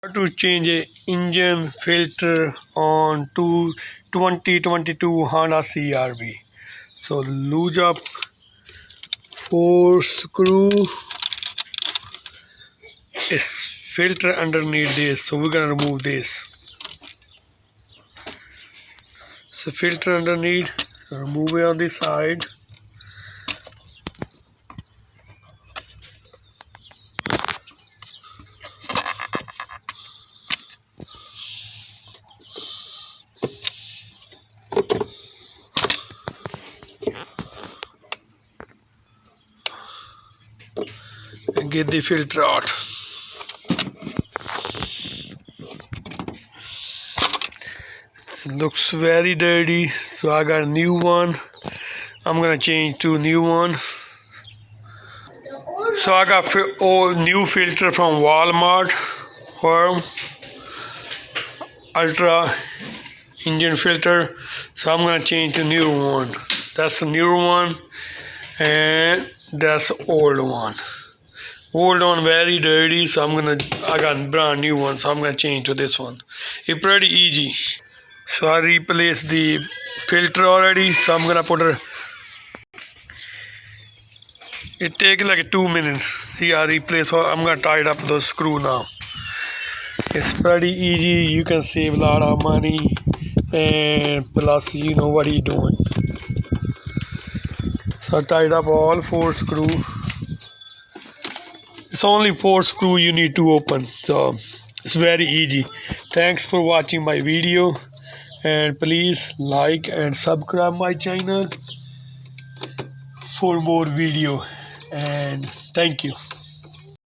How to change a engine filter on 2022 Honda CRV. So lose up 4 screw is filter underneath this, so we're gonna remove this. So filter underneath, so remove it on this side. And get the filter out. It looks very dirty, so I got a new one. I'm gonna change to a new one. So I got new filter from Walmart for Ultra engine filter. So I'm gonna change to new one. That's the new one, and that's the old one. Old one very dirty, so I got a brand new one, so I'm gonna change to this one. It's pretty easy. So I replaced the filter already, so I'm gonna put it takes like 2 minutes. See, I replace. So I'm gonna tighten up the screw now. It's pretty easy. You can save a lot of money, and plus you know what you're doing. So I tied up all 4 screws. It's only 4 screws you need to open, so it's very easy. Thanks for watching my video, and please like and subscribe my channel for more video, and thank you.